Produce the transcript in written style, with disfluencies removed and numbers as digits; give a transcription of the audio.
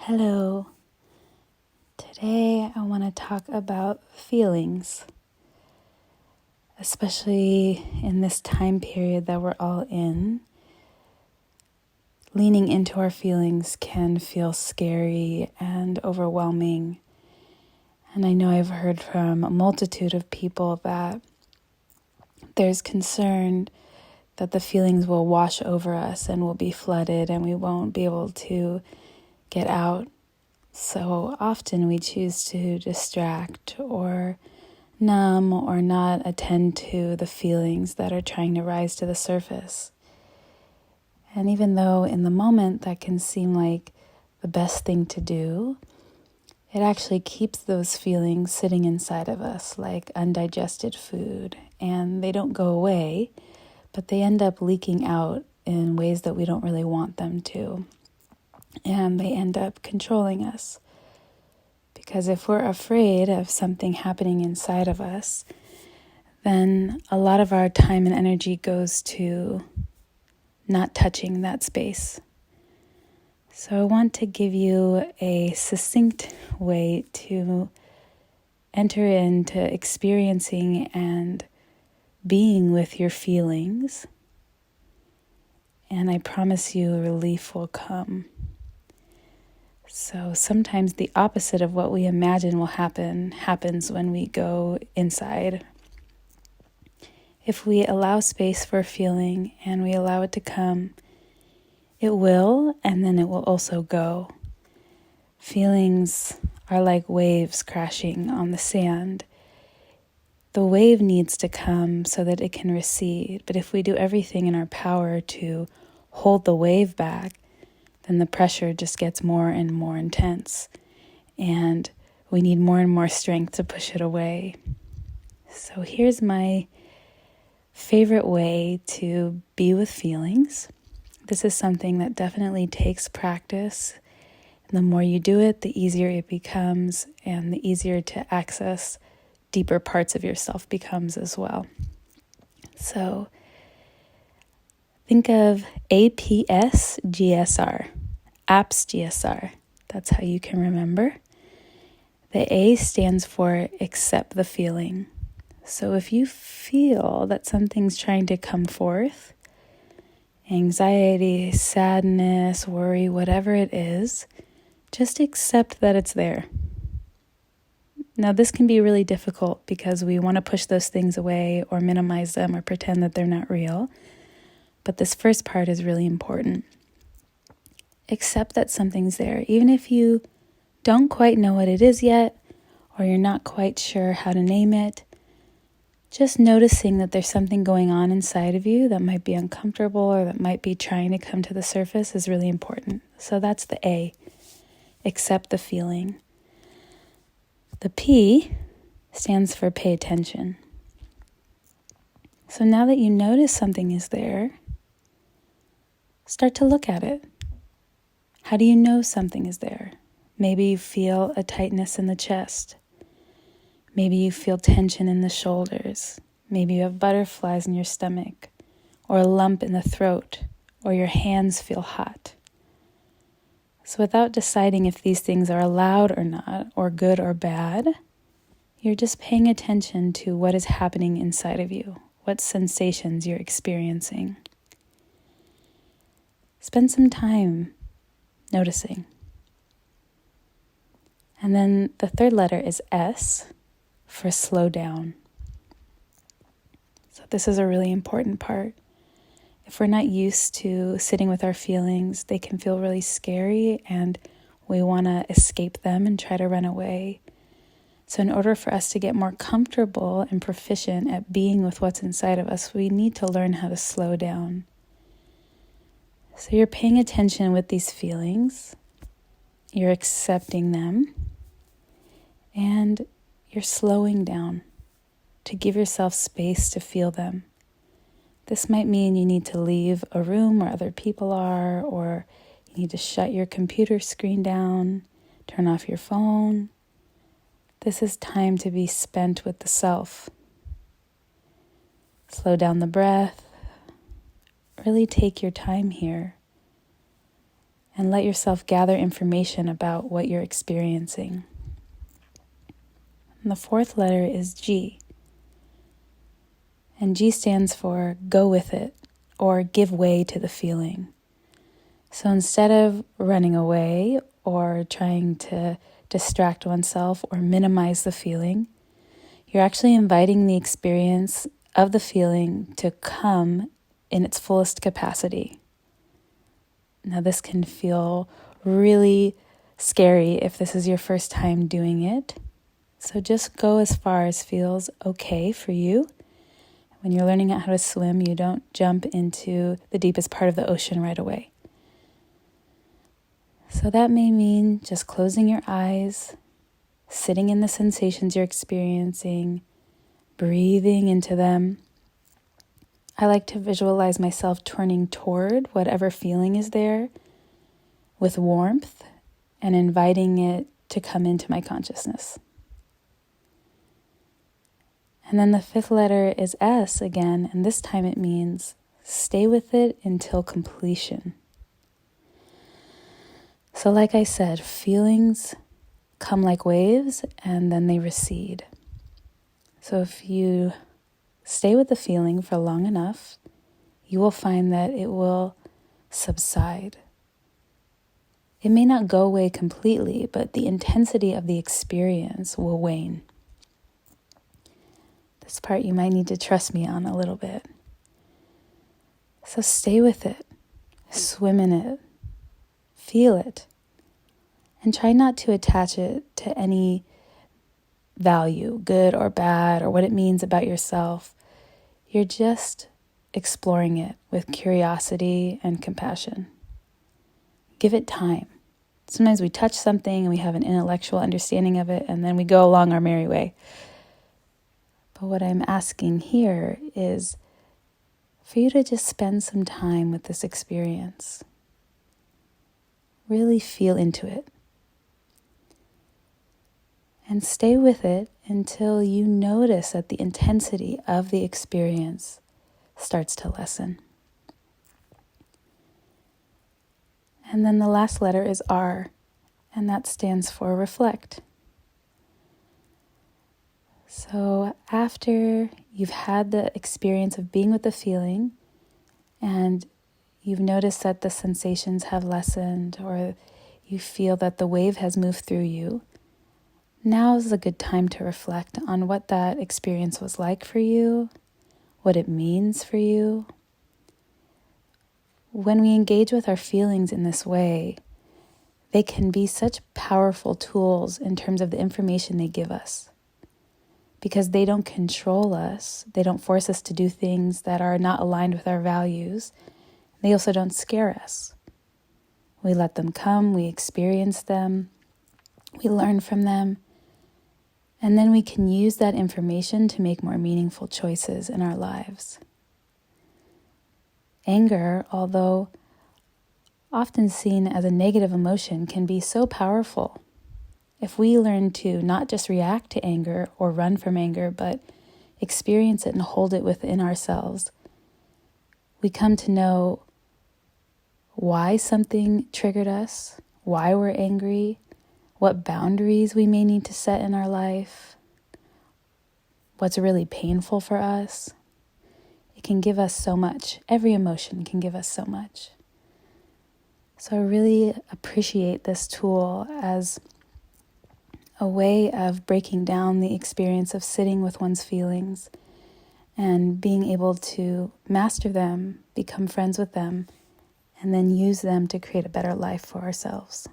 Hello. Today I want to talk about feelings, especially in this time period that we're all in. Leaning into our feelings can feel scary and overwhelming. And I know I've heard from a multitude of people that there's concern that the feelings will wash over us and we'll be flooded and we won't be able to get out. So often we choose to distract or numb or not attend to the feelings that are trying to rise to the surface. And even though in the moment that can seem like the best thing to do, it actually keeps those feelings sitting inside of us like undigested food. And they don't go away, but they end up leaking out in ways that we don't really want them to. And they end up controlling us. Because if we're afraid of something happening inside of us, then a lot of our time and energy goes to not touching that space. So I want to give you a succinct way to enter into experiencing and being with your feelings. And I promise you relief will come. So sometimes the opposite of what we imagine will happens when we go inside. If we allow space for a feeling and we allow it to come, it will, and then it will also go. Feelings are like waves crashing on the sand. The wave needs to come so that it can recede, but if we do everything in our power to hold the wave back, then the pressure just gets more and more intense, and we need more and more strength to push it away. So here's my favorite way to be with feelings. This is something that definitely takes practice. And the more you do it, the easier it becomes, and the easier to access deeper parts of yourself becomes as well. So think of APS GSR, APS GSR. That's how you can remember. The A stands for accept the feeling. So if you feel that something's trying to come forth, anxiety, sadness, worry, whatever it is, just accept that it's there. Now, this can be really difficult because we want to push those things away or minimize them or pretend that they're not real. But this first part is really important. Accept that something's there, even if you don't quite know what it is yet, or you're not quite sure how to name it. Just noticing that there's something going on inside of you that might be uncomfortable or that might be trying to come to the surface is really important. So that's the A, accept the feeling. The P stands for pay attention. So now that you notice something is there, start to look at it. How do you know something is there? Maybe you feel a tightness in the chest. Maybe you feel tension in the shoulders. Maybe you have butterflies in your stomach, or a lump in the throat, or your hands feel hot. So without deciding if these things are allowed or not, or good or bad, you're just paying attention to what is happening inside of you, what sensations you're experiencing. Spend some time noticing. And then the third letter is S for slow down. So this is a really important part. If we're not used to sitting with our feelings, they can feel really scary and we want to escape them and try to run away. So in order for us to get more comfortable and proficient at being with what's inside of us, we need to learn how to slow down. So you're paying attention with these feelings, you're accepting them, and you're slowing down to give yourself space to feel them. This might mean you need to leave a room where other people are, or you need to shut your computer screen down, turn off your phone. This is time to be spent with the self. Slow down the breath. Really take your time here. and let yourself gather information about what you're experiencing. And the fourth letter is G. And G stands for go with it, or give way to the feeling. So instead of running away or trying to distract oneself or minimize the feeling, you're actually inviting the experience of the feeling to come in its fullest capacity. Now, this can feel really scary if this is your first time doing it. So just go as far as feels okay for you. When you're learning how to swim, you don't jump into the deepest part of the ocean right away. So that may mean just closing your eyes, sitting in the sensations you're experiencing, breathing into them. I like to visualize myself turning toward whatever feeling is there with warmth and inviting it to come into my consciousness. And then the fifth letter is S again, and this time it means stay with it until completion. So like I said, feelings come like waves and then they recede. So if you stay with the feeling for long enough, you will find that it will subside. It may not go away completely, but the intensity of the experience will wane. This part you might need to trust me on a little bit. So stay with it, swim in it, feel it, and try not to attach it to any value, good or bad, or what it means about yourself. You're just exploring it with curiosity and compassion. Give it time. Sometimes we touch something and we have an intellectual understanding of it, and then we go along our merry way. But what I'm asking here is for you to just spend some time with this experience. Really feel into it. And stay with it until you notice that the intensity of the experience starts to lessen. And then the last letter is R, and that stands for reflect. So after you've had the experience of being with the feeling and you've noticed that the sensations have lessened or you feel that the wave has moved through you, now is a good time to reflect on what that experience was like for you, what it means for you. When we engage with our feelings in this way, they can be such powerful tools in terms of the information they give us. Because they don't control us, they don't force us to do things that are not aligned with our values. They also don't scare us. We let them come, we experience them, we learn from them, and then we can use that information to make more meaningful choices in our lives. Anger, although often seen as a negative emotion, can be so powerful. If we learn to not just react to anger or run from anger, but experience it and hold it within ourselves, we come to know why something triggered us, why we're angry, what boundaries we may need to set in our life, what's really painful for us. It can give us so much. Every emotion can give us so much. So I really appreciate this tool as a way of breaking down the experience of sitting with one's feelings and being able to master them, become friends with them, and then use them to create a better life for ourselves.